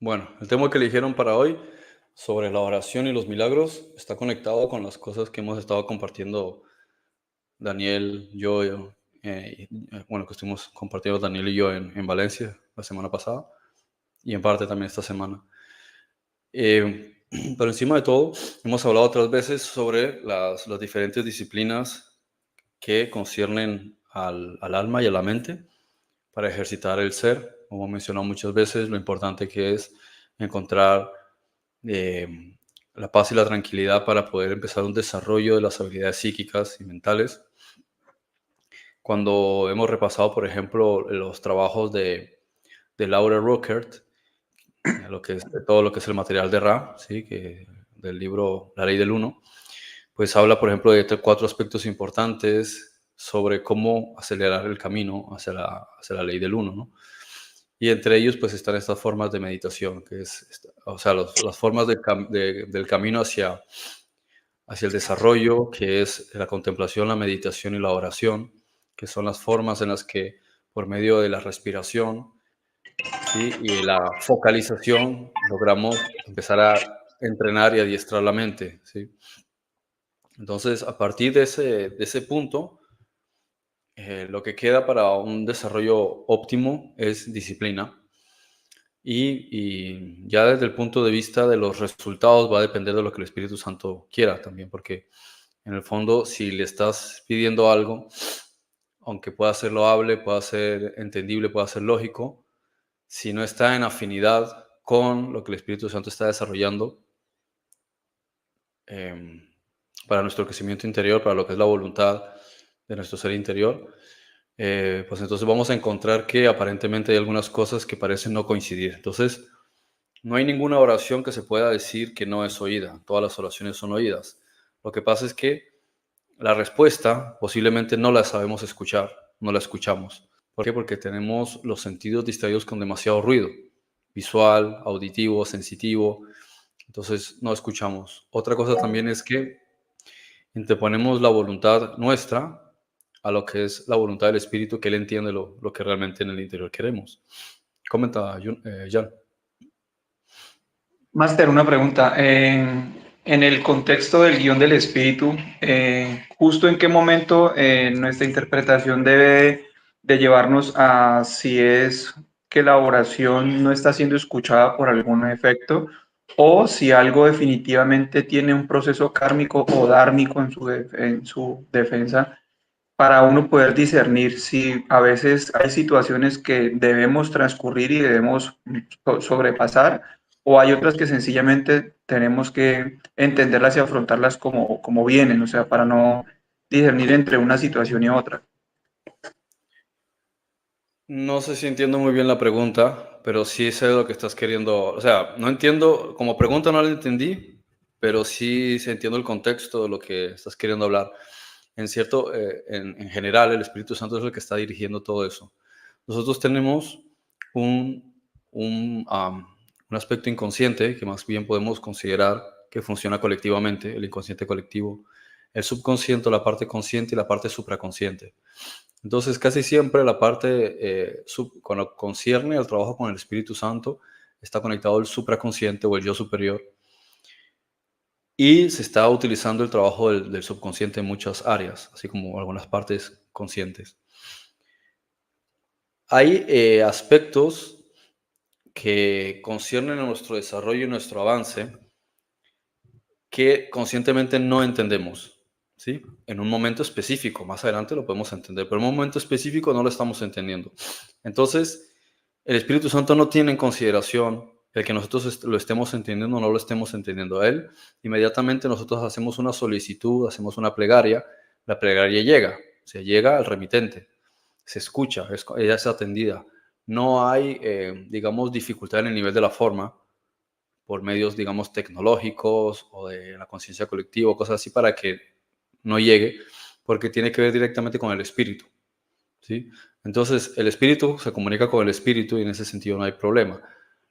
Bueno, el tema que eligieron para hoy sobre la oración y los milagros está conectado con las cosas que hemos estado compartiendo Daniel, bueno, que estuvimos compartiendo Daniel y yo en Valencia la semana pasada y en parte también esta semana. Pero encima de todo, hemos hablado otras veces sobre las diferentes disciplinas que conciernen al alma y a la mente para ejercitar el ser. Como he mencionado muchas veces, lo importante que es encontrar eh, la paz y la tranquilidad para poder empezar un desarrollo de las habilidades psíquicas y mentales. Cuando hemos repasado, por ejemplo, los trabajos de Laura Ruckert, todo lo que es el material de Ra, ¿sí? Del libro La Ley del Uno, pues habla, por ejemplo, de cuatro aspectos importantes sobre cómo acelerar el camino hacia la ley del uno, ¿no? Y entre ellos, pues, están estas formas de meditación, que o sea, las formas del camino hacia el desarrollo, que es la contemplación, la meditación y la oración, que son las formas en las que, por medio de la respiración, ¿sí? Y de la focalización, logramos empezar a entrenar y adiestrar la mente, ¿sí? Entonces, a partir de ese punto, lo que queda para un desarrollo óptimo es disciplina. Y ya desde el punto de vista de los resultados va a depender de lo que el Espíritu Santo quiera también, porque en el fondo, si le estás pidiendo algo, aunque pueda ser loable, pueda ser entendible, pueda ser lógico, si no está en afinidad con lo que el Espíritu Santo está desarrollando, em, para nuestro crecimiento interior, para lo que es la voluntad de nuestro ser interior, pues entonces vamos a encontrar que aparentemente hay algunas cosas que parecen no coincidir. Entonces, no hay ninguna oración que se pueda decir que no es oída. Todas las oraciones son oídas. Lo que pasa es que la respuesta posiblemente no la sabemos escuchar, no la escuchamos. ¿Por qué? Porque tenemos los sentidos distraídos con demasiado ruido, visual, auditivo, sensitivo. Entonces no escuchamos. Otra cosa también es que interponemos la voluntad nuestra a lo que es la voluntad del Espíritu, que Él entiende lo que realmente en el interior queremos. Comenta, Jan. Máster, una pregunta. En el contexto del guión del espíritu, ¿justo en qué momento nuestra interpretación debe de llevarnos a si es que la oración no está siendo escuchada por algún efecto o si algo definitivamente tiene un proceso kármico o dármico en su defensa para uno poder discernir si a veces hay situaciones que debemos transcurrir y debemos sobrepasar, o hay otras que sencillamente tenemos que entenderlas y afrontarlas como vienen, o sea, para no discernir entre una situación y otra. No sé si entiendo muy bien la pregunta, pero sí sé lo que estás queriendo. O sea, no entiendo, como pregunta no la entendí, pero sí entiendo el contexto de lo que estás queriendo hablar. En general, el Espíritu Santo es el que está dirigiendo todo eso. Nosotros tenemos un, un aspecto inconsciente que más bien podemos considerar que funciona colectivamente, el inconsciente colectivo, el subconsciente, la parte consciente y la parte supraconsciente. Entonces, casi siempre la parte, cuando concierne al trabajo con el Espíritu Santo, está conectado el supraconsciente o el yo superior, y se está utilizando el trabajo del subconsciente en muchas áreas, así como algunas partes conscientes. Hay aspectos que conciernen a nuestro desarrollo y nuestro avance que conscientemente no entendemos, ¿sí? En un momento específico, más adelante lo podemos entender, pero en un momento específico no lo estamos entendiendo. Entonces, el Espíritu Santo no tiene en consideración el que nosotros lo estemos entendiendo o no lo estemos entendiendo a Él. Inmediatamente nosotros hacemos una solicitud, hacemos una plegaria, la plegaria llega, se llega al remitente, se escucha, ella es atendida. No hay, digamos, dificultad en el nivel de la forma, por medios, digamos, tecnológicos o de la conciencia colectiva, cosas así, para que no llegue, porque tiene que ver directamente con el espíritu, ¿sí? Entonces, el espíritu se comunica con el espíritu y en ese sentido no hay problema.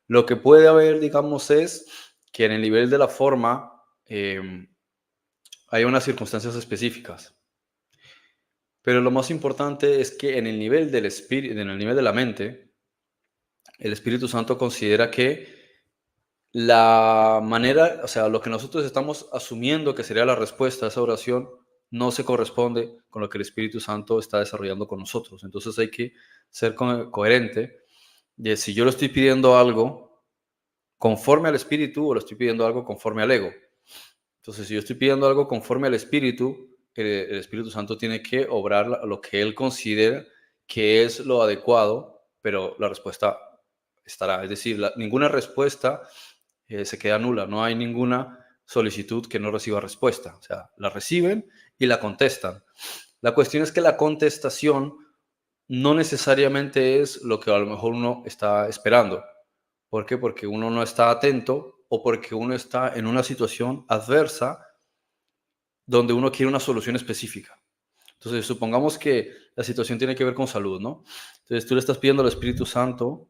Lo que puede haber, digamos, es que en el nivel de la forma hay unas circunstancias específicas, pero lo más importante es que en el nivel del espíritu, en el nivel de la mente, el Espíritu Santo considera que la manera, o sea, lo que nosotros estamos asumiendo que sería la respuesta a esa oración no se corresponde con lo que el Espíritu Santo está desarrollando con nosotros. Entonces hay que ser coherente de si yo le estoy pidiendo algo conforme al Espíritu o le estoy pidiendo algo conforme al ego. Entonces, si yo estoy pidiendo algo conforme al Espíritu, el Espíritu Santo tiene que obrar lo que Él considera que es lo adecuado, pero la respuesta estará. Es decir, ninguna respuesta se queda nula, no hay ninguna solicitud que no reciba respuesta. O sea, la reciben y la contestan. La cuestión es que la contestación no necesariamente es lo que a lo mejor uno está esperando. ¿Por qué? Porque uno no está atento o porque uno está en una situación adversa donde uno quiere una solución específica. Entonces, supongamos que la situación tiene que ver con salud, ¿no? Entonces, tú le estás pidiendo al Espíritu Santo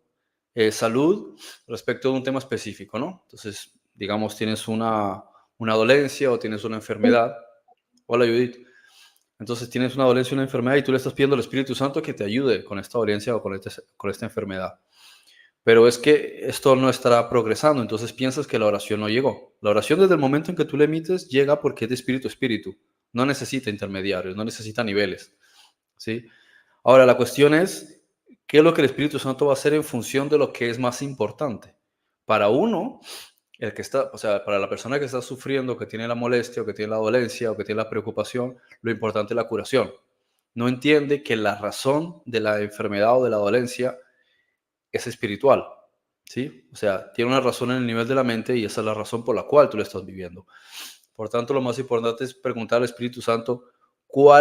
salud respecto de un tema específico, ¿no? Entonces, digamos, tienes una dolencia o tienes una enfermedad. Hola, Judith. Entonces, tienes una dolencia, una enfermedad y tú le estás pidiendo al Espíritu Santo que te ayude con esta dolencia o con esta enfermedad. Pero es que esto no estará progresando, entonces piensas que la oración no llegó. La oración desde el momento en que tú le emites llega porque es de espíritu a espíritu. No necesita intermediarios, no necesita niveles, ¿sí? Ahora, la cuestión es, ¿qué es lo que el Espíritu Santo va a hacer en función de lo que es más importante? Para uno, el que está, o sea, para la persona que está sufriendo, que tiene la molestia, o que tiene la dolencia, o que tiene la preocupación, lo importante es la curación. No entiende que la razón de la enfermedad o de la dolencia es espiritual, ¿sí? O sea, tiene una razón en el nivel de la mente y esa es la razón por la cual tú lo estás viviendo. Por tanto, lo más importante es preguntar al Espíritu Santo o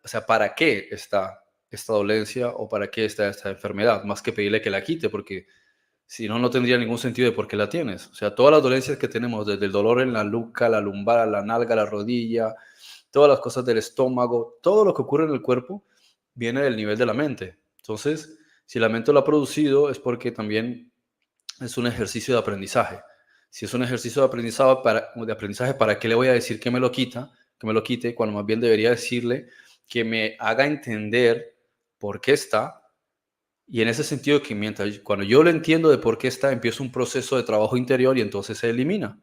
sea, ¿para qué está esta dolencia o para qué está esta enfermedad? Más que pedirle que la quite, porque si no, no tendría ningún sentido de por qué la tienes. O sea, todas las dolencias que tenemos, desde el dolor en la nuca, la lumbar, la nalga, la rodilla, todas las cosas del estómago, todo lo que ocurre en el cuerpo viene del nivel de la mente. Entonces, si la mente lo ha producido es porque también es un ejercicio de aprendizaje. Si es un ejercicio de aprendizaje, ¿para qué le voy a decir que me lo quite, cuando más bien debería decirle que me haga entender por qué está? Y en ese sentido, que cuando yo lo entiendo de por qué está, empiezo un proceso de trabajo interior y entonces se elimina.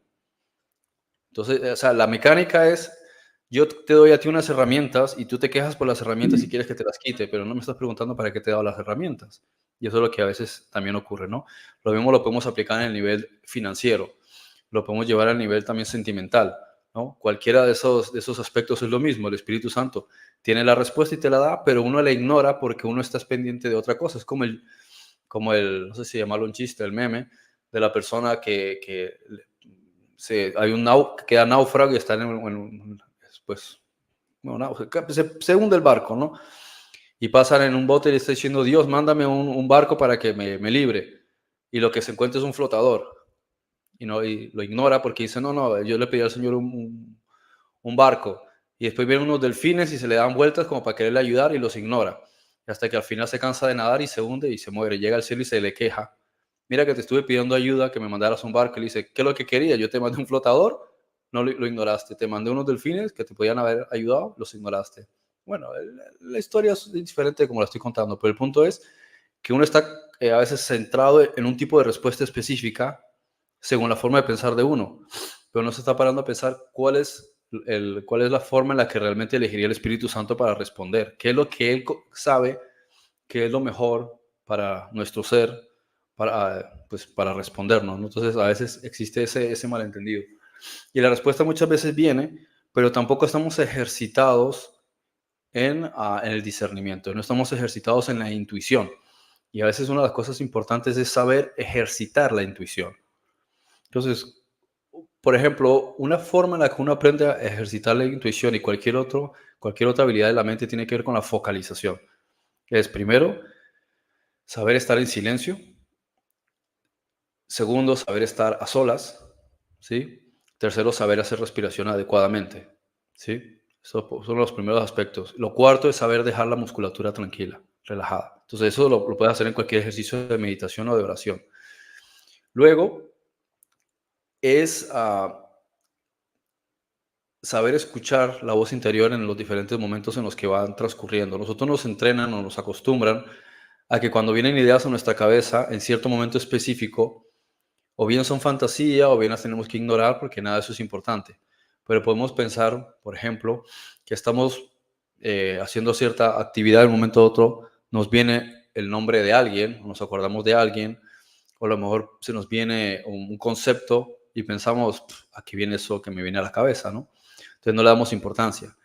Entonces, o sea, la mecánica es, yo te doy a ti unas herramientas y tú te quejas por las herramientas y quieres que te las quite, pero no me estás preguntando para qué te he dado las herramientas. Y eso es lo que a veces también ocurre, ¿no? Lo mismo lo podemos aplicar en el nivel financiero, lo podemos llevar al nivel también sentimental, ¿no? Cualquiera de esos aspectos es lo mismo. El Espíritu Santo tiene la respuesta y te la da, pero uno la ignora porque uno está pendiente de otra cosa. Es como el no sé si llamarlo un chiste, el meme de la persona que hay que queda náufrago y está pues, bueno, se hunde el barco, ¿no? Y pasan en un bote y le está diciendo, Dios, mándame un barco para que me libre. Y lo que se encuentra es un flotador. Y lo ignora porque dice, no, yo le pedí al Señor un barco. Y después vienen unos delfines y se le dan vueltas como para quererle ayudar y los ignora. Hasta que al final se cansa de nadar y se hunde y se muere. Llega al cielo y se le queja. Mira que te estuve pidiendo ayuda, que me mandaras un barco. Y le dice, ¿qué es lo que quería? Yo te mandé un flotador, no lo ignoraste. Te mandé unos delfines que te podían haber ayudado, los ignoraste. Bueno, la historia es diferente como la estoy contando, pero el punto es que uno está a veces centrado en un tipo de respuesta específica según la forma de pensar de uno, pero no se está parando a pensar cuál es la forma en la que realmente elegiría el Espíritu Santo para responder, qué es lo que Él sabe que es lo mejor para nuestro ser, para respondernos, ¿no? Entonces a veces existe ese malentendido. Y la respuesta muchas veces viene, pero tampoco estamos ejercitados en el discernimiento, no estamos ejercitados en la intuición. Y a veces una de las cosas importantes es saber ejercitar la intuición. Entonces, por ejemplo, una forma en la que uno aprende a ejercitar la intuición y cualquier otra habilidad de la mente tiene que ver con la focalización. Es primero, saber estar en silencio. Segundo, saber estar a solas, ¿sí? Tercero, saber hacer respiración adecuadamente, ¿sí? Esos son los primeros aspectos. Lo cuarto es saber dejar la musculatura tranquila, relajada. Entonces, eso lo puedes hacer en cualquier ejercicio de meditación o de oración. Luego, es saber escuchar la voz interior en los diferentes momentos en los que van transcurriendo. Nosotros nos entrenan o nos acostumbran a que cuando vienen ideas a nuestra cabeza, en cierto momento específico, o bien son fantasía o bien las tenemos que ignorar porque nada de eso es importante. Pero podemos pensar, por ejemplo, que estamos haciendo cierta actividad de un momento a otro, nos viene el nombre de alguien, nos acordamos de alguien, o a lo mejor se nos viene un concepto y pensamos, aquí viene eso que me viene a la cabeza, ¿no? Entonces no le damos importancia.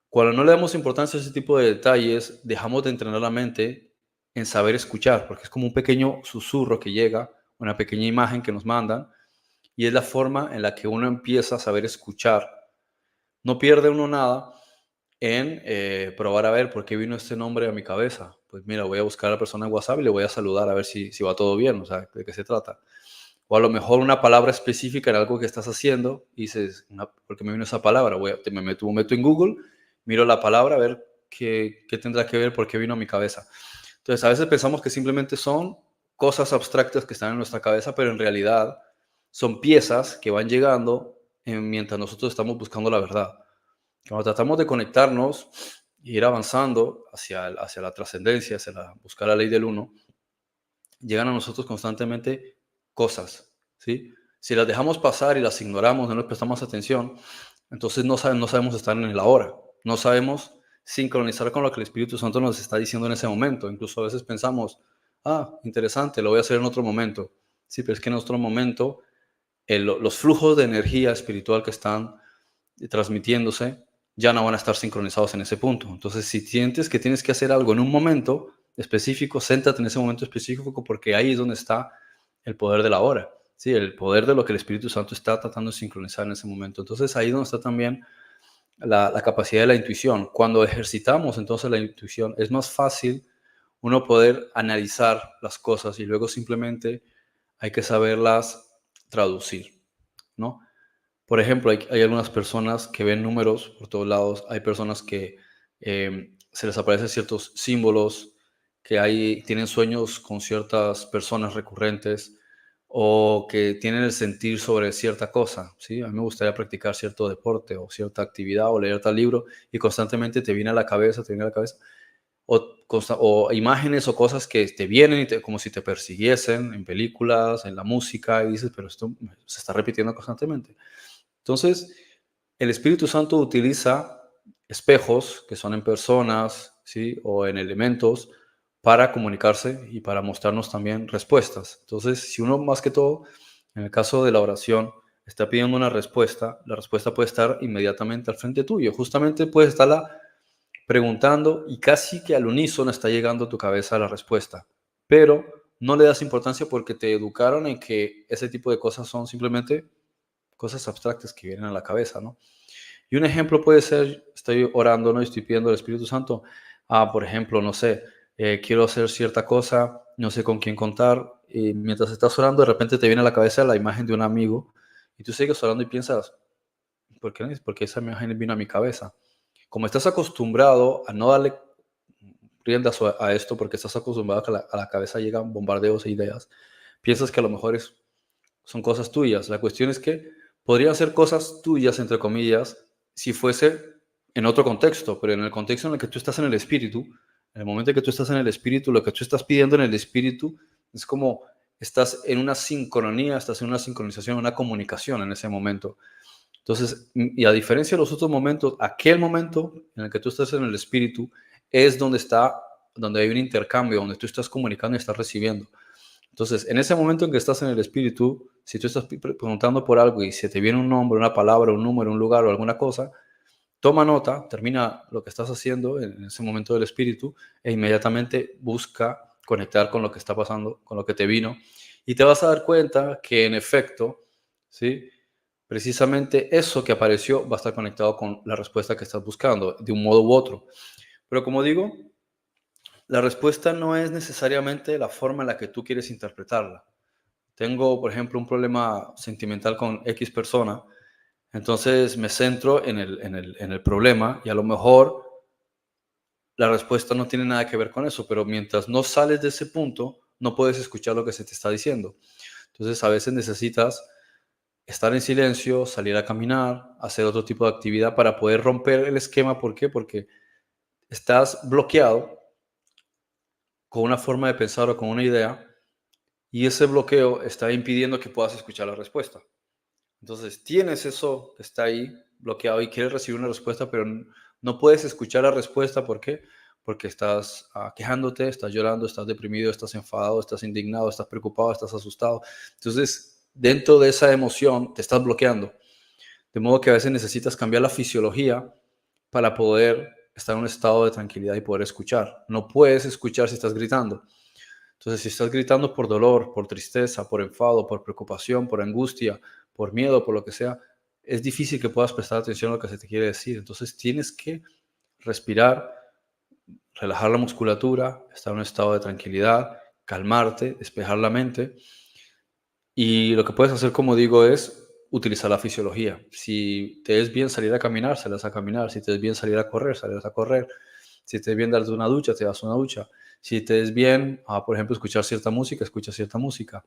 Cuando no le damos importancia a ese tipo de detalles, dejamos de entrenar la mente en saber escuchar, porque es como un pequeño susurro que llega, una pequeña imagen que nos mandan, y es la forma en la que uno empieza a saber escuchar. No pierde uno nada en probar a ver por qué vino este nombre a mi cabeza. Pues mira, voy a buscar a la persona en WhatsApp y le voy a saludar a ver si va todo bien, o sea, de qué se trata. O a lo mejor una palabra específica en algo que estás haciendo y dices, ¿por qué me vino esa palabra? Me meto en Google, miro la palabra a ver qué tendrá que ver, por qué vino a mi cabeza. Entonces, a veces pensamos que simplemente son cosas abstractas que están en nuestra cabeza, pero en realidad son piezas que van llegando mientras nosotros estamos buscando la verdad. Cuando tratamos de conectarnos e ir avanzando hacia la trascendencia, buscar la ley del uno, llegan a nosotros constantemente cosas, ¿sí? Si las dejamos pasar y las ignoramos, no les prestamos atención, entonces no sabemos estar en el ahora, no sabemos sincronizar con lo que el Espíritu Santo nos está diciendo en ese momento. Incluso a veces pensamos, interesante, lo voy a hacer en otro momento. Sí, pero es que en otro momento los flujos de energía espiritual que están transmitiéndose ya no van a estar sincronizados en ese punto. Entonces, si sientes que tienes que hacer algo en un momento específico, céntrate en ese momento específico porque ahí es donde está el poder de la hora, ¿sí? El poder de lo que el Espíritu Santo está tratando de sincronizar en ese momento. Entonces, ahí es donde está también la capacidad de la intuición. Cuando ejercitamos entonces la intuición, es más fácil uno poder analizar las cosas y luego simplemente hay que saberlas traducir, ¿no? Por ejemplo, hay algunas personas que ven números por todos lados, hay personas que se les aparecen ciertos símbolos, tienen sueños con ciertas personas recurrentes o que tienen el sentir sobre cierta cosa, ¿sí? A mí me gustaría practicar cierto deporte o cierta actividad o leer tal libro y constantemente te viene a la cabeza, o imágenes o cosas que te vienen como si te persiguiesen en películas, en la música, y dices, pero esto se está repitiendo constantemente. Entonces, el Espíritu Santo utiliza espejos que son en personas, ¿sí? O en elementos para comunicarse y para mostrarnos también respuestas. Entonces, si uno más que todo, en el caso de la oración, está pidiendo una respuesta, la respuesta puede estar inmediatamente al frente tuyo. Justamente puedes estarla preguntando y casi que al unísono está llegando a tu cabeza la respuesta, pero no le das importancia porque te educaron en que ese tipo de cosas son simplemente cosas abstractas que vienen a la cabeza, ¿no? Y un ejemplo puede ser, estoy orando, ¿no? Y estoy pidiendo al Espíritu Santo, por ejemplo, no sé, quiero hacer cierta cosa, no sé con quién contar, y mientras estás orando, de repente te viene a la cabeza la imagen de un amigo, y tú sigues orando y piensas, ¿por qué esa imagen vino a mi cabeza? Como estás acostumbrado a no darle riendas a esto, porque estás acostumbrado a que a la cabeza llegan bombardeos e ideas, piensas que a lo mejor son cosas tuyas. La cuestión es que podrían ser cosas tuyas, entre comillas, si fuese en otro contexto, pero en el contexto en el que tú estás en el espíritu, en el momento en que tú estás en el espíritu, lo que tú estás pidiendo en el espíritu es como estás en una sincronía, estás en una sincronización, una comunicación en ese momento. Entonces, y a diferencia de los otros momentos, aquel momento en el que tú estás en el espíritu es donde hay un intercambio, donde tú estás comunicando y estás recibiendo. Entonces, en ese momento en que estás en el espíritu, si tú estás preguntando por algo y se te viene un nombre, una palabra, un número, un lugar o alguna cosa, toma nota, termina lo que estás haciendo en ese momento del espíritu e inmediatamente busca conectar con lo que está pasando, con lo que te vino, y te vas a dar cuenta que en efecto, ¿sí? Precisamente eso que apareció va a estar conectado con la respuesta que estás buscando, de un modo u otro. Pero como digo, la respuesta no es necesariamente la forma en la que tú quieres interpretarla. Tengo, por ejemplo, un problema sentimental con X persona, entonces me centro en el problema y a lo mejor la respuesta no tiene nada que ver con eso, pero mientras no sales de ese punto, no puedes escuchar lo que se te está diciendo. Entonces, a veces necesitas estar en silencio, salir a caminar, hacer otro tipo de actividad para poder romper el esquema. ¿Por qué? Porque estás bloqueado con una forma de pensar o con una idea y ese bloqueo está impidiendo que puedas escuchar la respuesta. Entonces, tienes eso que está ahí bloqueado y quieres recibir una respuesta, pero no puedes escuchar la respuesta. ¿Por qué? Porque estás quejándote, estás llorando, estás deprimido, estás enfadado, estás indignado, estás preocupado, estás asustado. Entonces, dentro de esa emoción te estás bloqueando. De modo que a veces necesitas cambiar la fisiología para poder estar en un estado de tranquilidad y poder escuchar. No puedes escuchar si estás gritando. Entonces, si estás gritando por dolor, por tristeza, por enfado, por preocupación, por angustia, por miedo, por lo que sea, es difícil que puedas prestar atención a lo que se te quiere decir. Entonces, tienes que respirar, relajar la musculatura, estar en un estado de tranquilidad, calmarte, despejar la mente. Y lo que puedes hacer, como digo, es utilizar la fisiología. Si te es bien salir a caminar, sales a caminar. Si te es bien salir a correr, sales a correr. Si te es bien darte una ducha, te das una ducha. Si te es bien, por ejemplo, escuchar cierta música, escucha cierta música.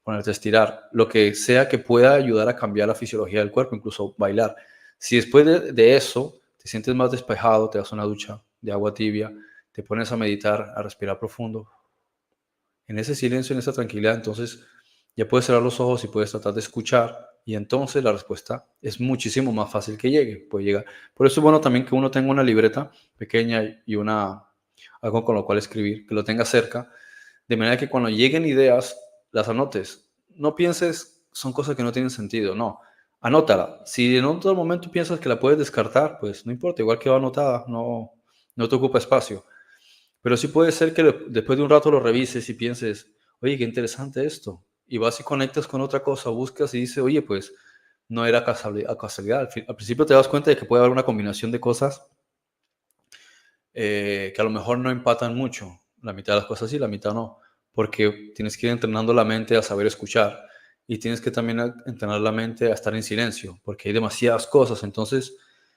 Ponerte a estirar. Lo que sea que pueda ayudar a cambiar la fisiología del cuerpo, incluso bailar. Si después de eso te sientes más despejado, te das una ducha de agua tibia, te pones a meditar, a respirar profundo, en ese silencio, en esa tranquilidad, entonces ya puedes cerrar los ojos y puedes tratar de escuchar, y entonces la respuesta es muchísimo más fácil que llegue, puede llegar. Por eso es bueno también que uno tenga una libreta pequeña y algo con lo cual escribir, que lo tenga cerca, de manera que cuando lleguen ideas, las anotes. No pienses, son cosas que no tienen sentido, no. Anótala. Si en otro momento piensas que la puedes descartar, pues no importa, igual quedó anotada, no te ocupa espacio. Pero sí puede ser que después de un rato lo revises y pienses, oye, qué interesante esto. Y vas y conectas con otra cosa, buscas y dices, oye, pues no era casualidad. Al principio te das cuenta de que puede haber una combinación de cosas que a lo mejor no empatan mucho. La mitad de las cosas sí, la mitad no. Porque tienes que ir entrenando la mente a saber escuchar. Y tienes que también entrenar la mente a estar en silencio, porque hay demasiadas cosas. Entonces,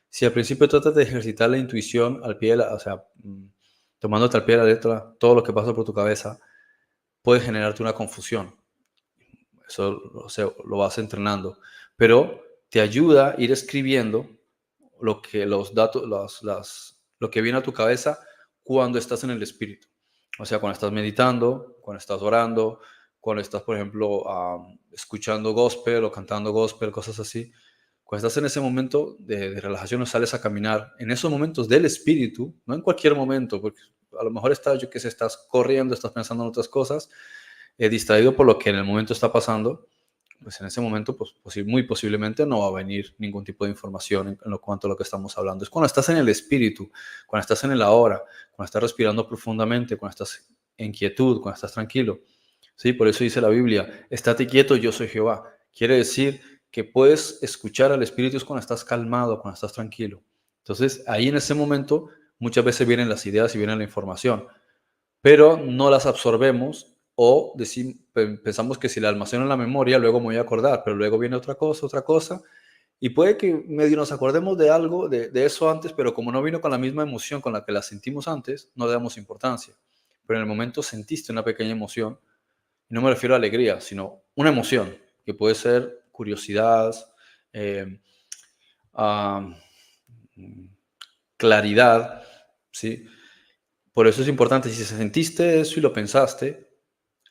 si al principio tratas de ejercitar la intuición al pie de o sea, tomándote al pie de la letra todo lo que pasa por tu cabeza, puede generarte una confusión. Eso o sea, lo vas entrenando. Pero te ayuda a ir escribiendo los datos, lo que viene a tu cabeza cuando estás en el espíritu. O sea, cuando estás meditando, cuando estás orando, cuando estás, por ejemplo, escuchando gospel o cantando gospel, cosas así. Cuando estás en ese momento de relajación o sales a caminar, en esos momentos del espíritu, no en cualquier momento, porque a lo mejor estás, yo qué sé, estás corriendo, estás pensando en otras cosas, distraído por lo que en el momento está pasando, pues en ese momento, pues muy posiblemente no va a venir ningún tipo de información en lo cuanto a lo que estamos hablando. Es cuando estás en el espíritu, cuando estás en el ahora, cuando estás respirando profundamente, cuando estás en quietud, cuando estás tranquilo. Sí, por eso dice la Biblia, estate quieto, yo soy Jehová. Quiere decir que puedes escuchar al espíritu es cuando estás calmado, cuando estás tranquilo. Entonces, ahí en ese momento muchas veces vienen las ideas y viene la información, pero no las absorbemos o pensamos que si la almaceno en la memoria, luego me voy a acordar, pero luego viene otra cosa, y puede que medio nos acordemos de algo, de eso antes, pero como no vino con la misma emoción con la que la sentimos antes, no le damos importancia. Pero en el momento sentiste una pequeña emoción, y no me refiero a alegría, sino una emoción, que puede ser curiosidad, eh, ah, claridad, ¿sí? Por eso es importante, si sentiste eso y lo pensaste,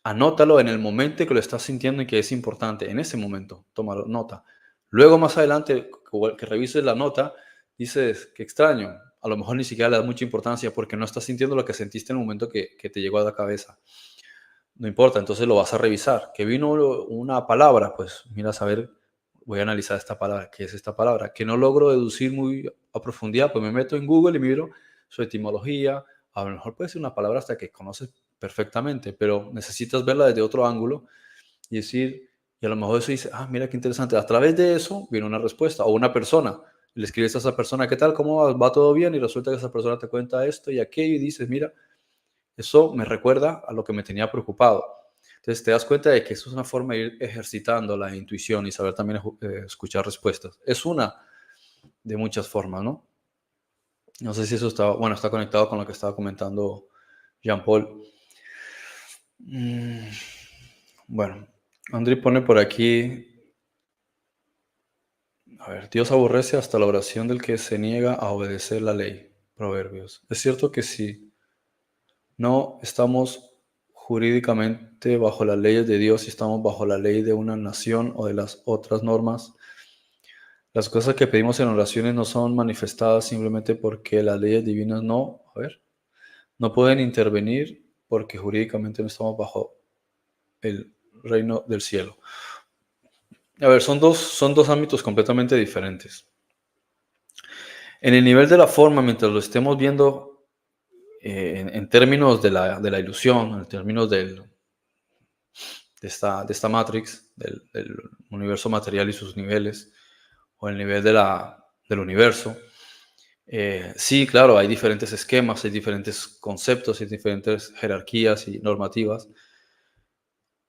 anótalo en el momento que lo estás sintiendo y que es importante. En ese momento, tómalo, nota. Luego, más adelante, que revises la nota, dices, qué extraño. A lo mejor ni siquiera le das mucha importancia porque no estás sintiendo lo que sentiste en el momento que te llegó a la cabeza. No importa, entonces lo vas a revisar. Que vino una palabra, pues mira, a saber, voy a analizar esta palabra. ¿Qué es esta palabra? Que no logro deducir muy a profundidad, pues me meto en Google y miro su etimología. A lo mejor puede ser una palabra hasta que conoces perfectamente, pero necesitas verla desde otro ángulo y decir, y a lo mejor eso dice, mira qué interesante. A través de eso viene una respuesta o una persona. Le escribes a esa persona, ¿qué tal? ¿Cómo va? ¿Va todo bien? Y resulta que esa persona te cuenta esto y aquello y dices, mira, eso me recuerda a lo que me tenía preocupado. Entonces te das cuenta de que eso es una forma de ir ejercitando la intuición y saber también escuchar respuestas. Es una de muchas formas, ¿no? No sé si eso está conectado con lo que estaba comentando Jean-Paul. Bueno, André pone por aquí, a ver, Dios aborrece hasta la oración del que se niega a obedecer la ley. Proverbios. Es cierto que si no estamos jurídicamente bajo las leyes de Dios y estamos bajo la ley de una nación o de las otras normas. Las cosas que pedimos en oraciones no son manifestadas simplemente porque las leyes divinas no pueden intervenir porque jurídicamente no estamos bajo el reino del cielo. A ver, son dos ámbitos completamente diferentes. En el nivel de la forma, mientras lo estemos viendo en términos de la ilusión, en términos de esta matrix, del universo material y sus niveles, o el nivel del universo, sí, claro, hay diferentes esquemas, hay diferentes conceptos, hay diferentes jerarquías y normativas,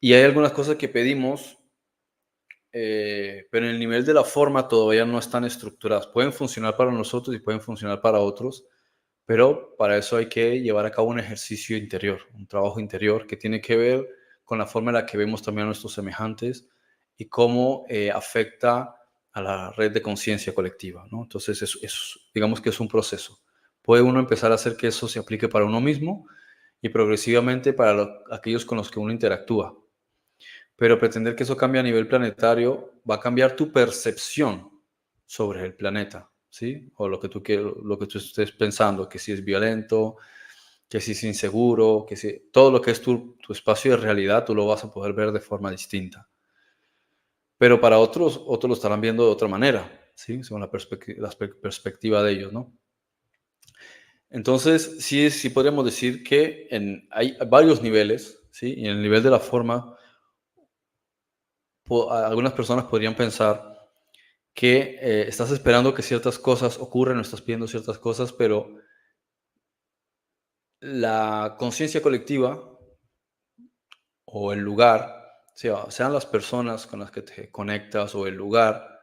y hay algunas cosas que pedimos, pero en el nivel de la forma todavía no están estructuradas. Pueden funcionar para nosotros y pueden funcionar para otros, pero para eso hay que llevar a cabo un ejercicio interior, un trabajo interior que tiene que ver con la forma en la que vemos también a nuestros semejantes y cómo afecta a la red de conciencia colectiva, ¿no? Entonces, digamos que es un proceso. Puede uno empezar a hacer que eso se aplique para uno mismo y progresivamente para aquellos con los que uno interactúa. Pero pretender que eso cambie a nivel planetario va a cambiar tu percepción sobre el planeta, ¿sí? O lo que tú estés pensando, que si es violento, que si es inseguro, que si todo lo que es tu espacio de realidad, tú lo vas a poder ver de forma distinta. Pero para otros lo estarán viendo de otra manera, ¿sí? Según la perspectiva de ellos, ¿no? Entonces, sí podríamos decir que hay varios niveles, ¿sí? Y en el nivel de la forma, algunas personas podrían pensar que estás esperando que ciertas cosas ocurran o estás pidiendo ciertas cosas, pero la conciencia colectiva o el lugar, sean las personas con las que te conectas o el lugar,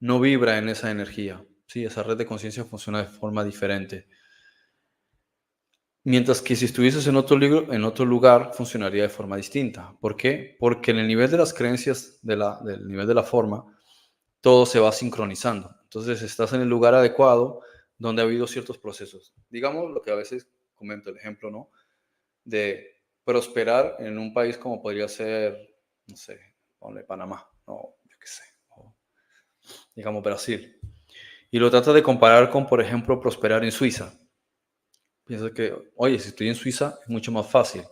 no vibra en esa energía. Sí, esa red de conciencia funciona de forma diferente. Mientras que si estuvieses en otro lugar, funcionaría de forma distinta. ¿Por qué? Porque en el nivel de las creencias, del nivel de la forma, todo se va sincronizando. Entonces estás en el lugar adecuado donde ha habido ciertos procesos. Digamos lo que a veces comento, el ejemplo, ¿no? De prosperar en un país como podría ser, no sé, ponle Panamá, no, yo qué sé, o digamos Brasil. Y lo trata de comparar con, por ejemplo, prosperar en Suiza. Piensa que, oye, si estoy en Suiza es mucho más fácil.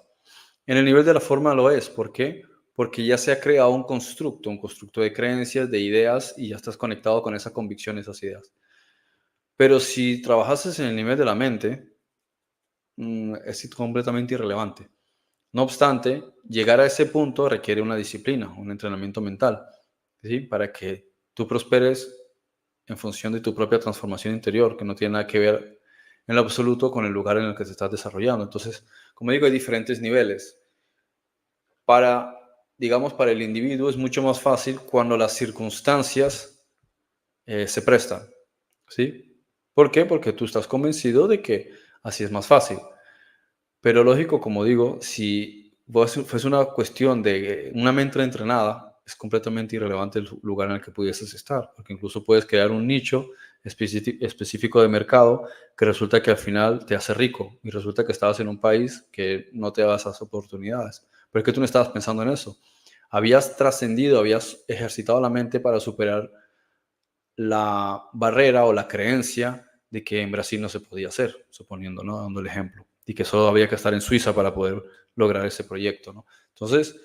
En el nivel de la forma lo es. ¿Por qué? Porque ya se ha creado un constructo de creencias, de ideas, y ya estás conectado con esa convicción, esas ideas. Pero si trabajases en el nivel de la mente, es completamente irrelevante. No obstante, llegar a ese punto requiere una disciplina, un entrenamiento mental, ¿sí? Para que tú prosperes en función de tu propia transformación interior, que no tiene nada que ver en lo absoluto con el lugar en el que te estás desarrollando. Entonces, como digo, hay diferentes niveles. Digamos, para el individuo es mucho más fácil cuando las circunstancias se prestan, ¿sí? ¿Por qué? Porque tú estás convencido de que así es más fácil. Pero lógico, como digo, si fuese una cuestión de una mente entrenada, es completamente irrelevante el lugar en el que pudieses estar, porque incluso puedes crear un nicho específico de mercado que resulta que al final te hace rico y resulta que estabas en un país que no te da esas oportunidades. Pero es que tú no estabas pensando en eso. Habías trascendido, habías ejercitado la mente para superar la barrera o la creencia de que en Brasil no se podía hacer, suponiendo, ¿no? Dando el ejemplo, y que solo había que estar en Suiza para poder lograr ese proyecto, ¿no? Entonces,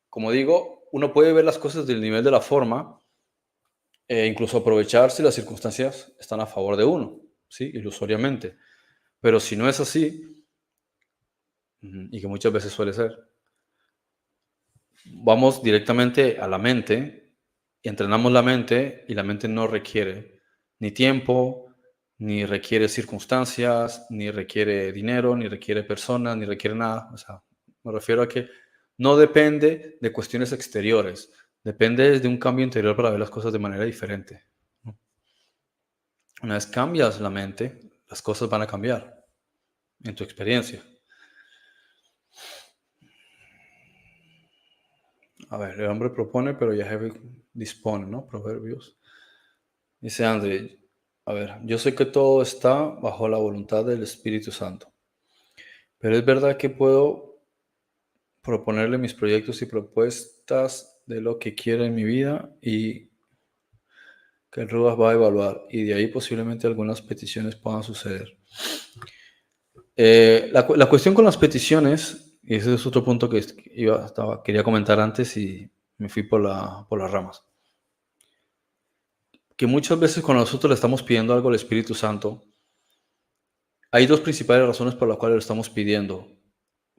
como digo, uno puede ver las cosas del nivel de la forma e incluso aprovechar si las circunstancias están a favor de uno, ¿sí? Ilusoriamente. Pero si no es así, y que muchas veces suele ser, vamos directamente a la mente y entrenamos la mente y la mente no requiere ni tiempo, ni requiere circunstancias, ni requiere dinero, ni requiere personas, ni requiere nada. O sea, me refiero a que no depende de cuestiones exteriores, depende de un cambio interior para ver las cosas de manera diferente, ¿no? Una vez cambias la mente, las cosas van a cambiar en tu experiencia. A ver, el hombre propone, pero Yahweh dispone, ¿no? Proverbios. Dice André, a ver, yo sé que todo está bajo la voluntad del Espíritu Santo, pero es verdad que puedo proponerle mis proyectos y propuestas de lo que quiero en mi vida y que el RUAS va a evaluar. Y de ahí posiblemente algunas peticiones puedan suceder. La cuestión con las peticiones, y ese es otro punto que quería comentar antes y me fui por las ramas, que muchas veces cuando nosotros le estamos pidiendo algo al Espíritu Santo, hay dos principales razones por las cuales lo estamos pidiendo.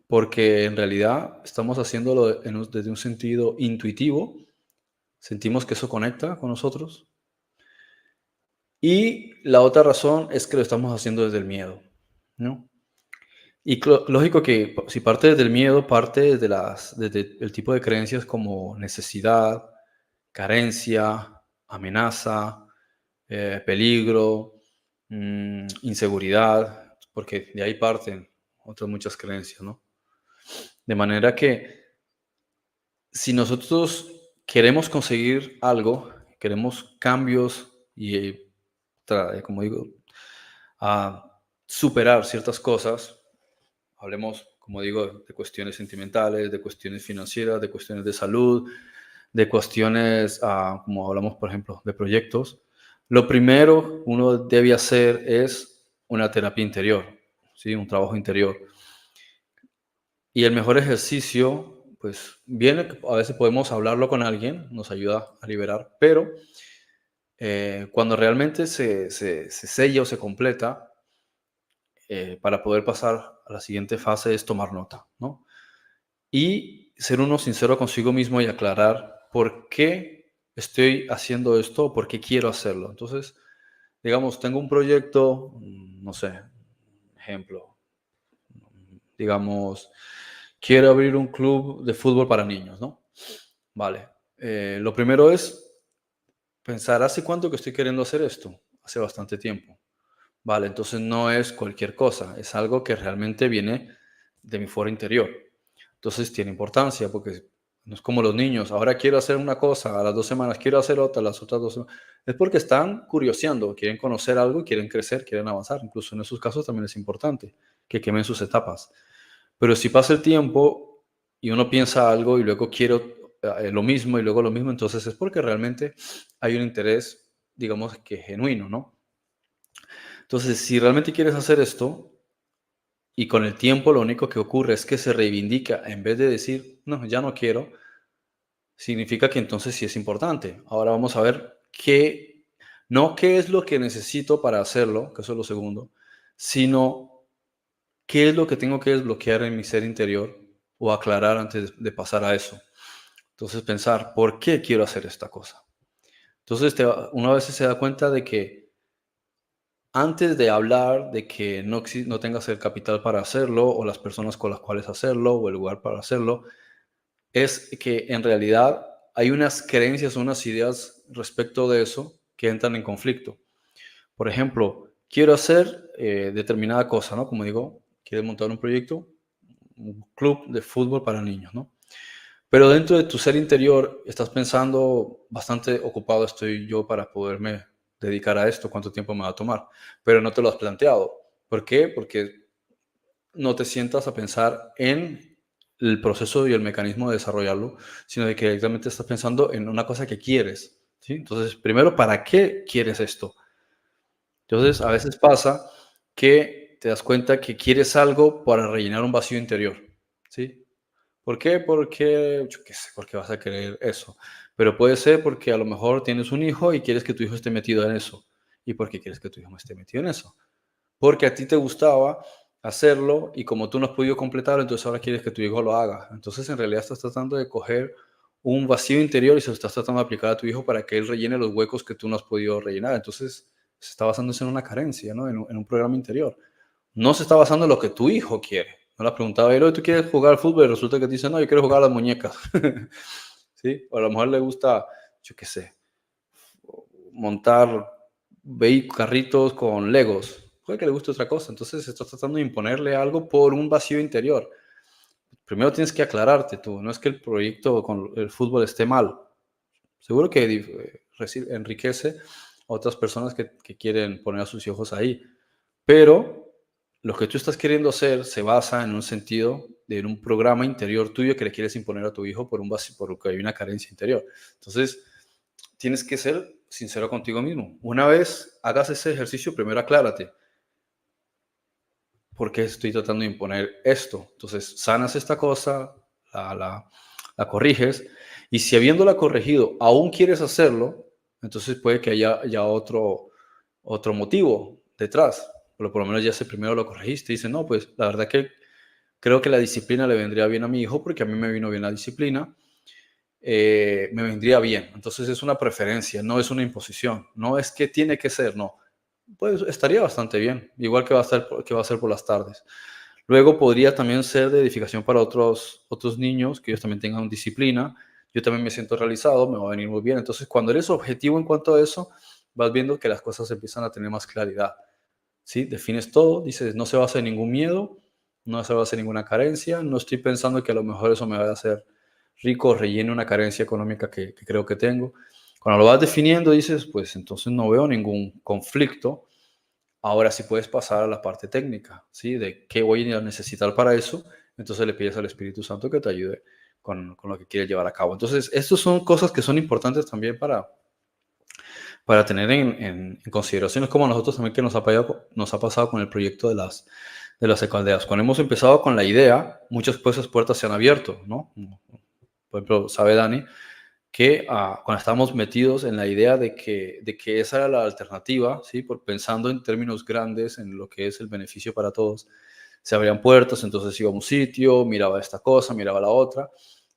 Porque en realidad estamos haciéndolo desde un sentido intuitivo, sentimos que eso conecta con nosotros. Y la otra razón es que lo estamos haciendo desde el miedo, ¿no? Y lógico que si parte desde el miedo, parte desde el tipo de creencias como necesidad, carencia, amenaza, peligro, inseguridad, porque de ahí parten otras muchas creencias, ¿no? De manera que si nosotros queremos conseguir algo, queremos cambios y, como digo, superar ciertas cosas, hablemos, como digo, de cuestiones sentimentales, de cuestiones financieras, de cuestiones de salud, de cuestiones, como hablamos, por ejemplo, de proyectos. Lo primero uno debe hacer es una terapia interior, ¿sí? Un trabajo interior. Y el mejor ejercicio, pues viene, a veces podemos hablarlo con alguien, nos ayuda a liberar, pero cuando realmente se sella o se completa, para poder pasar a la siguiente fase es tomar nota, ¿no? Y ser uno sincero consigo mismo y aclarar por qué estoy haciendo esto o por qué quiero hacerlo. Entonces, digamos, tengo un proyecto, no sé, ejemplo, digamos, quiero abrir un club de fútbol para niños, ¿no? Vale. Lo primero es pensar, ¿hace cuánto que estoy queriendo hacer esto? Hace bastante tiempo. Vale, entonces no es cualquier cosa, es algo que realmente viene de mi foro interior. Entonces tiene importancia porque no es como los niños, ahora quiero hacer una cosa, a las 2 semanas quiero hacer otra, las otras 2 semanas. Es porque están curioseando, quieren conocer algo, quieren crecer, quieren avanzar. Incluso en esos casos también es importante que quemen sus etapas. Pero si pasa el tiempo y uno piensa algo y luego quiero lo mismo y luego lo mismo, entonces es porque realmente hay un interés, digamos que genuino, ¿no? Entonces, si realmente quieres hacer esto y con el tiempo lo único que ocurre es que se reivindica en vez de decir, no, ya no quiero, significa que entonces sí es importante. Ahora vamos a ver no qué es lo que necesito para hacerlo, que eso es lo segundo, sino qué es lo que tengo que desbloquear en mi ser interior o aclarar antes de pasar a eso. Entonces pensar, ¿por qué quiero hacer esta cosa? Entonces una vez se da cuenta de que antes de hablar de que no tengas el capital para hacerlo o las personas con las cuales hacerlo o el lugar para hacerlo, es que en realidad hay unas creencias, unas ideas respecto de eso que entran en conflicto. Por ejemplo, quiero hacer determinada cosa, ¿no? Como digo, quieres montar un proyecto, un club de fútbol para niños, ¿no? Pero dentro de tu ser interior estás pensando, bastante ocupado estoy yo para poderme dedicar a esto, cuánto tiempo me va a tomar, pero no te lo has planteado. ¿Por qué? Porque no te sientas a pensar en el proceso y el mecanismo de desarrollarlo, sino de que directamente estás pensando en una cosa que quieres, ¿sí? Entonces, primero, ¿para qué quieres esto? Entonces, a veces pasa que te das cuenta que quieres algo para rellenar un vacío interior, ¿sí? ¿Por qué? Porque, yo qué sé, porque vas a querer eso. Pero puede ser porque a lo mejor tienes un hijo y quieres que tu hijo esté metido en eso. ¿Y por qué quieres que tu hijo no esté metido en eso? Porque a ti te gustaba hacerlo y como tú no has podido completarlo, entonces ahora quieres que tu hijo lo haga. Entonces en realidad estás tratando de coger un vacío interior y se lo estás tratando de aplicar a tu hijo para que él rellene los huecos que tú no has podido rellenar. Entonces se está basándose en una carencia, ¿no? En un programa interior. No se está basando en lo que tu hijo quiere. No le has preguntado a él, ¿tú quieres jugar al fútbol? Y resulta que te dice, no, yo quiero jugar a las muñecas. ¿Sí? O a lo mejor le gusta, yo qué sé, montar carritos con Legos. Puede que le guste otra cosa. Entonces estás tratando de imponerle algo por un vacío interior. Primero tienes que aclararte tú. No es que el proyecto con el fútbol esté mal. Seguro que enriquece a otras personas que quieren poner a sus hijos ahí. Pero lo que tú estás queriendo hacer se basa en un sentido de un programa interior tuyo que le quieres imponer a tu hijo porque hay una carencia interior. Entonces, tienes que ser sincero contigo mismo. Una vez hagas ese ejercicio, primero aclárate. ¿Por qué estoy tratando de imponer esto? Entonces, sanas esta cosa, la corriges, y si habiéndola corregido aún quieres hacerlo, entonces puede que haya otro motivo detrás. Pero por lo menos ya ese primero lo corregiste y dices, no, pues la verdad que creo que la disciplina le vendría bien a mi hijo porque a mí me vino bien la disciplina, me vendría bien. Entonces es una preferencia, no es una imposición, no es que tiene que ser, no. Pues estaría bastante bien, igual que va a ser por las tardes. Luego podría también ser de edificación para otros niños, que ellos también tengan disciplina. Yo también me siento realizado, me va a venir muy bien. Entonces, cuando eres objetivo en cuanto a eso, vas viendo que las cosas empiezan a tener más claridad. ¿Sí? Defines todo, dices, no se basa en ningún miedo, no se basa en ninguna carencia, no estoy pensando que a lo mejor eso me va a hacer rico o rellene una carencia económica que creo que tengo. Cuando lo vas definiendo, dices, pues entonces no veo ningún conflicto. Ahora sí puedes pasar a la parte técnica, ¿sí? De qué voy a necesitar para eso. Entonces le pides al Espíritu Santo que te ayude con lo que quieres llevar a cabo. Entonces, estas son cosas que son importantes también para tener en consideración. Es como a nosotros también que nos ha pasado con el proyecto de las ecoaldeas. Cuando hemos empezado con la idea, muchas pues esas puertas se han abierto, ¿no? Por ejemplo, sabe Dani que cuando estábamos metidos en la idea de que esa era la alternativa, ¿sí? Pensando en términos grandes, en lo que es el beneficio para todos, se abrían puertas, entonces iba a un sitio, miraba esta cosa, miraba la otra,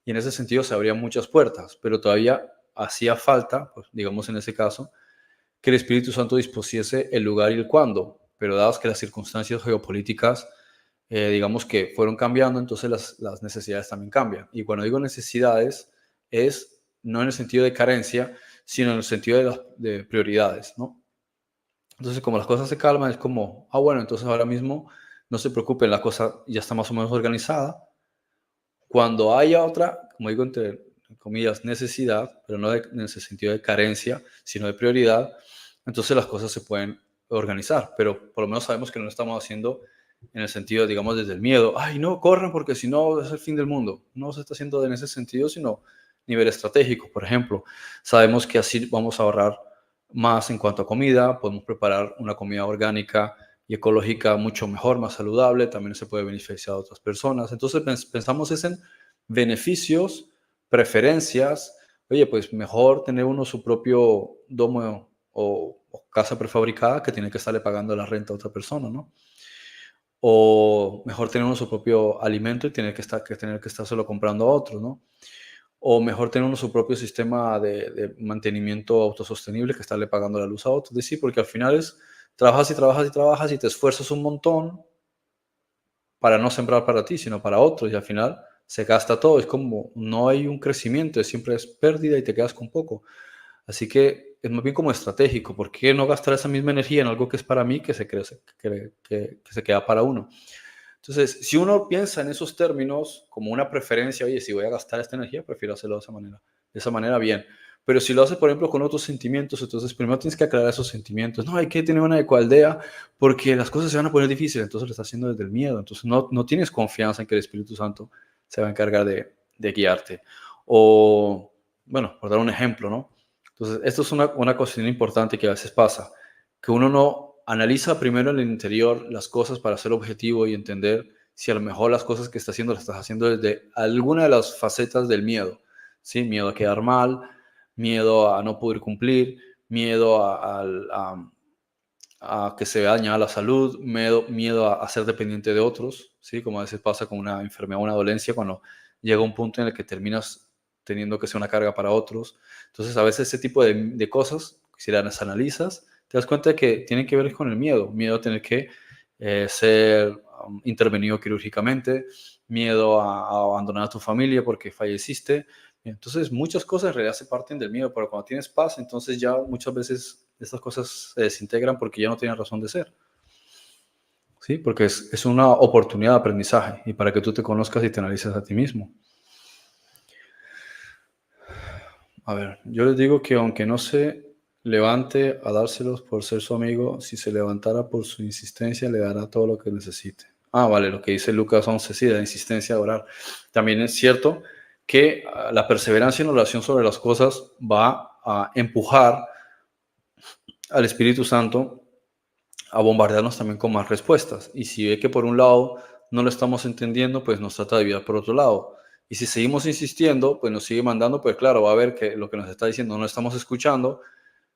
y en ese sentido se abrían muchas puertas, pero todavía hacía falta, pues, digamos en ese caso, que el Espíritu Santo dispusiese el lugar y el cuándo, pero dadas que las circunstancias geopolíticas, digamos que fueron cambiando, entonces las necesidades también cambian. Y cuando digo necesidades, es no en el sentido de carencia, sino en el sentido de prioridades, ¿no? Entonces, como las cosas se calman, es como, bueno, entonces ahora mismo no se preocupen, la cosa ya está más o menos organizada. Cuando haya otra, como digo, entre comillas, necesidad, pero no en ese sentido de carencia, sino de prioridad, entonces las cosas se pueden organizar, pero por lo menos sabemos que no lo estamos haciendo en el sentido, digamos, desde el miedo. Ay, no, corran porque si no es el fin del mundo. No se está haciendo en ese sentido, sino a nivel estratégico. Por ejemplo, sabemos que así vamos a ahorrar más en cuanto a comida, podemos preparar una comida orgánica y ecológica mucho mejor, más saludable, también se puede beneficiar a otras personas. Entonces pensamos es en beneficios, preferencias. Oye, pues mejor tener uno su propio domo o casa prefabricada que tiene que estarle pagando la renta a otra persona, ¿no? O mejor tener uno su propio alimento y tener que estárselo comprando a otros, ¿no? O mejor tener uno su propio sistema de mantenimiento autosostenible que estarle pagando la luz a otros. Es decir, porque al final trabajas y trabajas y trabajas y te esfuerzas un montón para no sembrar para ti, sino para otros, y al final se gasta todo. Es como no hay un crecimiento, siempre es pérdida y te quedas con poco. Así que es más bien como estratégico. ¿Por qué no gastar esa misma energía en algo que es para mí que se queda para uno? Entonces, si uno piensa en esos términos como una preferencia, oye, si voy a gastar esta energía, prefiero hacerlo de esa manera. De esa manera, bien. Pero si lo haces, por ejemplo, con otros sentimientos, entonces primero tienes que aclarar esos sentimientos. No, hay que tener una ecoaldea porque las cosas se van a poner difíciles. Entonces lo estás haciendo desde el miedo. Entonces no tienes confianza en que el Espíritu Santo se va a encargar de guiarte. O, bueno, por dar un ejemplo, ¿no? Entonces, esto es una cuestión importante que a veces pasa, que uno no analiza primero en el interior las cosas para ser objetivo y entender si a lo mejor las cosas que estás haciendo las estás haciendo desde alguna de las facetas del miedo, ¿sí? Miedo a quedar mal, miedo a no poder cumplir, miedo a que se vea dañada la salud, miedo a ser dependiente de otros, ¿sí? Como a veces pasa con una enfermedad o una dolencia cuando llega un punto en el que terminas teniendo que ser una carga para otros. Entonces, a veces ese tipo de cosas, si las analizas, te das cuenta de que tienen que ver con el miedo a tener que ser intervenido quirúrgicamente, miedo a abandonar a tu familia porque falleciste. Entonces, muchas cosas en realidad se parten del miedo, pero cuando tienes paz, entonces ya muchas veces estas cosas se desintegran porque ya no tienen razón de ser. ¿Sí? Porque es una oportunidad de aprendizaje y para que tú te conozcas y te analices a ti mismo. A ver, yo les digo que aunque no se levante a dárselos por ser su amigo, si se levantara por su insistencia, le dará todo lo que necesite. Vale, lo que dice Lucas 11, sí, de la insistencia de orar. También es cierto que la perseverancia en oración sobre las cosas va a empujar al Espíritu Santo a bombardearnos también con más respuestas. Y si ve que por un lado no lo estamos entendiendo, pues nos trata de ayudar por otro lado. Y si seguimos insistiendo, pues nos sigue mandando, pues claro, va a ver que lo que nos está diciendo no lo estamos escuchando,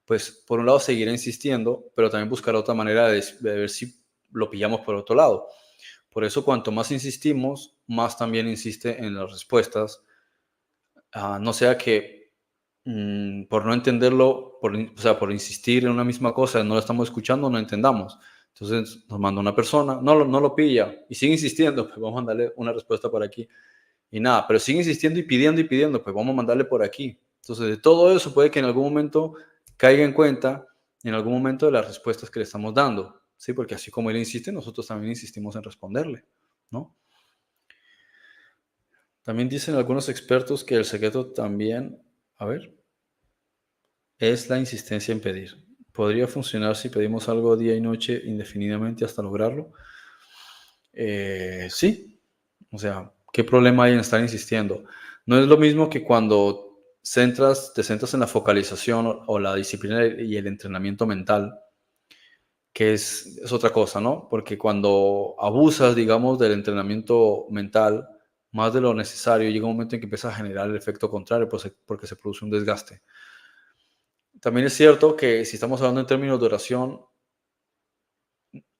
pues por un lado seguirá insistiendo, pero también buscará otra manera de ver si lo pillamos por otro lado. Por eso cuanto más insistimos, más también insiste en las respuestas. No sea que por no entenderlo, o sea, por insistir en una misma cosa, no lo estamos escuchando, no entendamos. Entonces nos manda una persona, no lo pilla y sigue insistiendo, pues vamos a mandarle una respuesta por aquí. Y nada, pero sigue insistiendo y pidiendo, pues vamos a mandarle por aquí. Entonces de todo eso puede que en algún momento caiga en cuenta, en algún momento de las respuestas que le estamos dando, ¿sí? Porque así como él insiste, nosotros también insistimos en responderle, ¿no? También dicen algunos expertos que el secreto también, a ver, es la insistencia en pedir. ¿Podría funcionar si pedimos algo día y noche indefinidamente hasta lograrlo? Sí. O sea, ¿qué problema hay en estar insistiendo? No es lo mismo que cuando te centras en la focalización o la disciplina y el entrenamiento mental, que es otra cosa, ¿no? Porque cuando abusas, digamos, del entrenamiento mental, más de lo necesario, llega un momento en que empieza a generar el efecto contrario, pues, porque se produce un desgaste. También es cierto que si estamos hablando en términos de oración,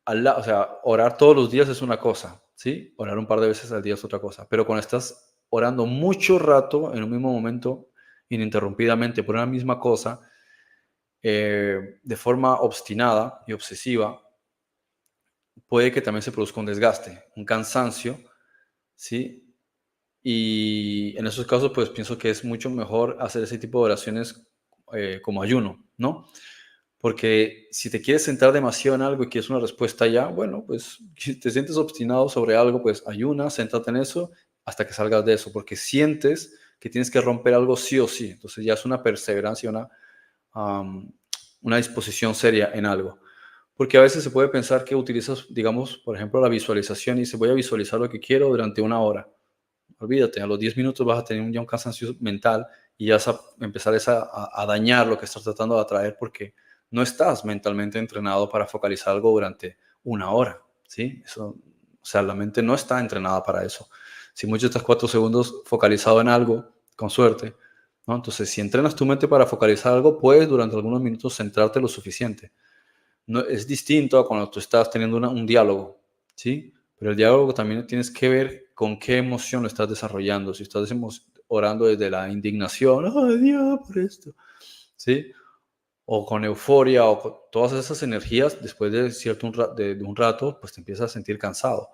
o sea, orar todos los días es una cosa, ¿sí? Orar un par de veces al día es otra cosa. Pero cuando estás orando mucho rato en un mismo momento, ininterrumpidamente por una misma cosa, de forma obstinada y obsesiva, puede que también se produzca un desgaste, un cansancio, ¿sí? Y en esos casos, pues pienso que es mucho mejor hacer ese tipo de oraciones como ayuno, ¿no? Porque si te quieres centrar demasiado en algo y quieres una respuesta ya, bueno, pues si te sientes obstinado sobre algo, pues ayuna, céntrate en eso hasta que salgas de eso, porque sientes que tienes que romper algo sí o sí. Entonces ya es una perseverancia, um, una disposición seria en algo. Porque a veces se puede pensar que utilizas, digamos, por ejemplo, la visualización y dices, voy a visualizar lo que quiero durante una hora. Olvídate, a los 10 minutos vas a tener ya un cansancio mental y ya vas a empezar a dañar lo que estás tratando de atraer porque no estás mentalmente entrenado para focalizar algo durante una hora, ¿sí? Eso, o sea, la mente no está entrenada para eso. Si mucho estás 4 segundos focalizado en algo, con suerte, ¿no? Entonces, si entrenas tu mente para focalizar algo, puedes durante algunos minutos centrarte lo suficiente. No, es distinto a cuando tú estás teniendo un diálogo, ¿sí? Pero el diálogo también tienes que ver con qué emoción lo estás desarrollando. Si estás orando desde la indignación, ¡ay, Dios, por esto! ¿Sí? O con euforia o con todas esas energías, después de de un rato, pues te empiezas a sentir cansado.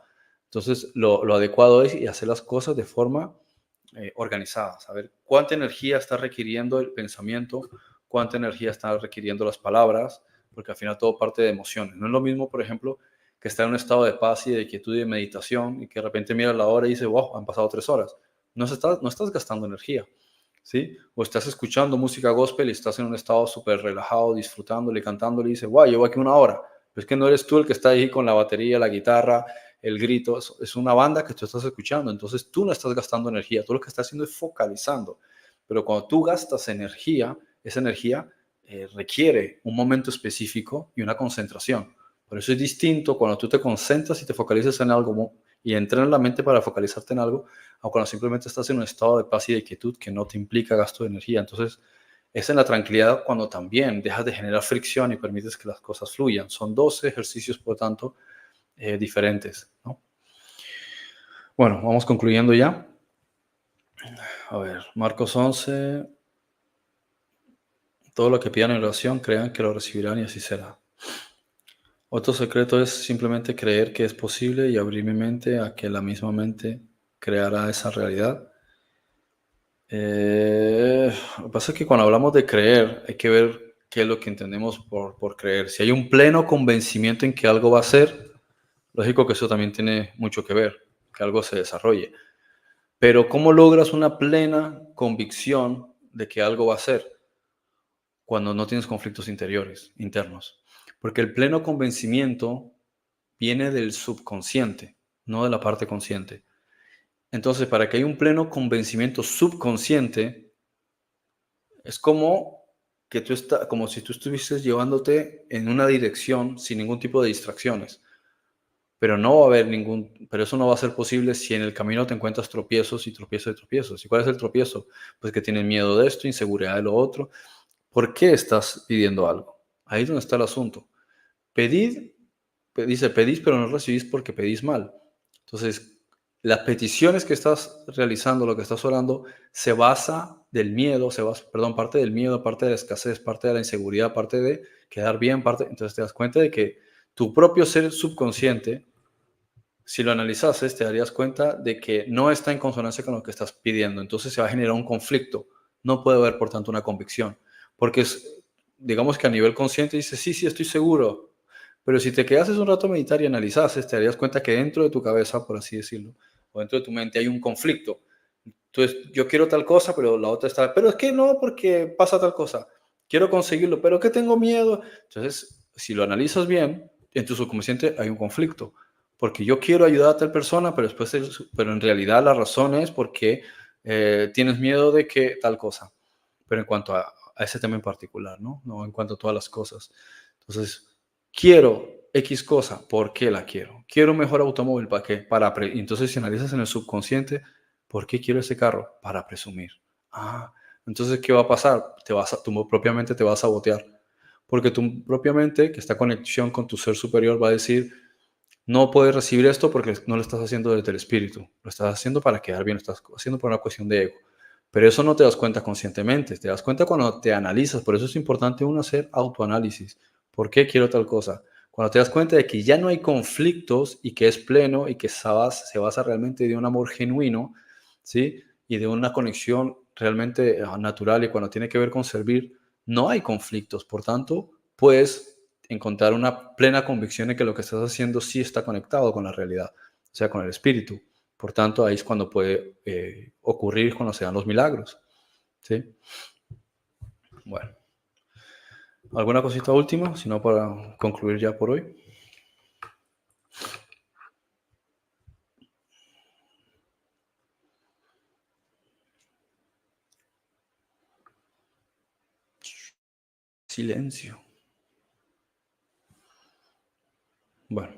Entonces, lo adecuado es y hacer las cosas de forma organizada, saber cuánta energía está requiriendo el pensamiento, cuánta energía están requiriendo las palabras, porque al final todo parte de emociones. No es lo mismo, por ejemplo, que estar en un estado de paz y de quietud y de meditación y que de repente miras la hora y dices, wow, han pasado 3 horas. No estás gastando energía, ¿sí? O estás escuchando música gospel y estás en un estado súper relajado, disfrutándole, cantándole y dices, wow, llevo aquí una hora. Pero es que no eres tú el que está ahí con la batería, la guitarra, el grito, es una banda que tú estás escuchando, entonces tú no estás gastando energía, tú lo que estás haciendo es focalizando. Pero cuando tú gastas energía, esa energía requiere un momento específico y una concentración. Por eso es distinto cuando tú te concentras y te focalizas en algo y entrenas la mente para focalizarte en algo, o cuando simplemente estás en un estado de paz y de quietud que no te implica gasto de energía. Entonces, es en la tranquilidad cuando también dejas de generar fricción y permites que las cosas fluyan. Son dos ejercicios, por tanto, diferentes, ¿no? Bueno, vamos concluyendo ya. A ver, Marcos 11. Todo lo que pidan en oración, crean que lo recibirán y así será. Otro secreto es simplemente creer que es posible y abrir mi mente a que la misma mente creará esa realidad. Lo que pasa es que cuando hablamos de creer, hay que ver qué es lo que entendemos por creer. Si hay un pleno convencimiento en que algo va a ser, lógico que eso también tiene mucho que ver, que algo se desarrolle. Pero ¿cómo logras una plena convicción de que algo va a ser cuando no tienes conflictos internos? Porque el pleno convencimiento viene del subconsciente, no de la parte consciente. Entonces, para que haya un pleno convencimiento subconsciente, es como si tú estuvieses llevándote en una dirección sin ningún tipo de distracciones. Pero eso no va a ser posible si en el camino te encuentras tropiezos y tropiezos y tropiezos. ¿Y cuál es el tropiezo? Pues que tienes miedo de esto, inseguridad de lo otro. ¿Por qué estás pidiendo algo? Ahí es donde está el asunto. Pedid, dice, pedís pero no recibís porque pedís mal. Entonces, las peticiones que estás realizando, lo que estás orando, se basa del miedo, parte del miedo, parte de la escasez, parte de la inseguridad, parte de quedar bien, entonces te das cuenta de que tu propio ser subconsciente, si lo analizases, te darías cuenta de que no está en consonancia con lo que estás pidiendo. Entonces se va a generar un conflicto. No puede haber, por tanto, una convicción. Porque digamos que a nivel consciente dices, sí, sí, estoy seguro. Pero si te quedases un rato a meditar y analizases, te darías cuenta que dentro de tu cabeza, por así decirlo, o dentro de tu mente hay un conflicto. Entonces, yo quiero tal cosa, pero la otra está, pero es que no, porque pasa tal cosa. Quiero conseguirlo, pero que tengo miedo. Entonces, si lo analizas bien, en tu subconsciente hay un conflicto. Porque yo quiero ayudar a tal persona, pero en realidad la razón es porque tienes miedo de que tal cosa. Pero en cuanto a ese tema en particular, ¿no? No en cuanto a todas las cosas. Entonces, quiero X cosa, ¿por qué la quiero? Quiero un mejor automóvil, ¿para qué? Entonces, si analizas en el subconsciente, ¿por qué quiero ese carro? Para presumir. Ah, entonces, ¿qué va a pasar? Tu propia mente te va a sabotear. Porque tu propia mente, que está en conexión con tu ser superior, va a decir, no puedes recibir esto porque no lo estás haciendo desde el espíritu. Lo estás haciendo para quedar bien, lo estás haciendo por una cuestión de ego. Pero eso no te das cuenta conscientemente, te das cuenta cuando te analizas. Por eso es importante uno hacer autoanálisis. ¿Por qué quiero tal cosa? Cuando te das cuenta de que ya no hay conflictos y que es pleno y que se basa realmente de un amor genuino, ¿sí? Y de una conexión realmente natural, y cuando tiene que ver con servir, no hay conflictos. Por tanto, puedes encontrar una plena convicción de que lo que estás haciendo sí está conectado con la realidad, o sea, con el espíritu. Por tanto, ahí es cuando puede ocurrir, cuando se dan los milagros. ¿Sí? Bueno, ¿alguna cosita última? Si no, para concluir ya por hoy. Silencio. Bueno,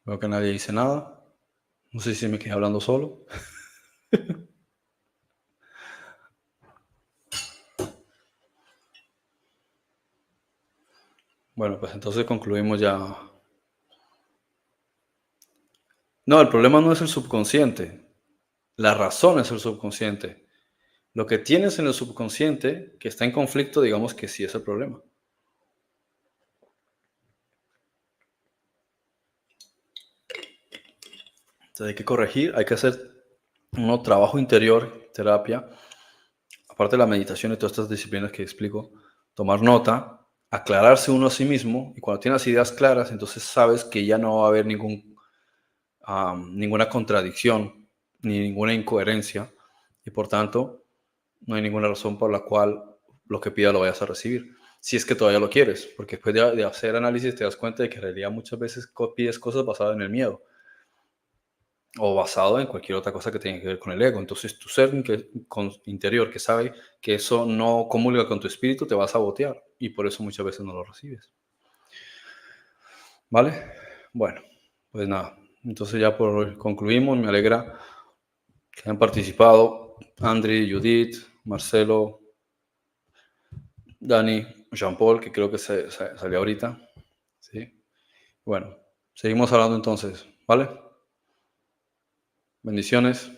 veo que nadie dice nada. No sé si me quedé hablando solo. Bueno, pues entonces concluimos ya. No, el problema no es el subconsciente. La razón es el subconsciente. Lo que tienes en el subconsciente que está en conflicto, digamos que sí es el problema. Entonces hay que corregir, hay que hacer un trabajo interior, terapia, aparte de la meditación y todas estas disciplinas que explico, tomar nota, aclararse uno a sí mismo, y cuando tienes ideas claras, entonces sabes que ya no va a haber ninguna contradicción ni ninguna incoherencia, y por tanto no hay ninguna razón por la cual lo que pida lo vayas a recibir, si es que todavía lo quieres, porque después de hacer análisis te das cuenta de que en realidad muchas veces pides cosas basadas en el miedo o basado en cualquier otra cosa que tenga que ver con el ego. Entonces tu ser interior, que sabe que eso no comulga con tu espíritu, te va a sabotear, y por eso muchas veces no lo recibes. ¿Vale? Bueno, pues nada, entonces ya por hoy concluimos. Me alegra que hayan participado Andri, Judith, Marcelo, Dani, Jean-Paul, que creo que salió ahorita. ¿Sí? Bueno, seguimos hablando entonces, ¿vale? Bendiciones.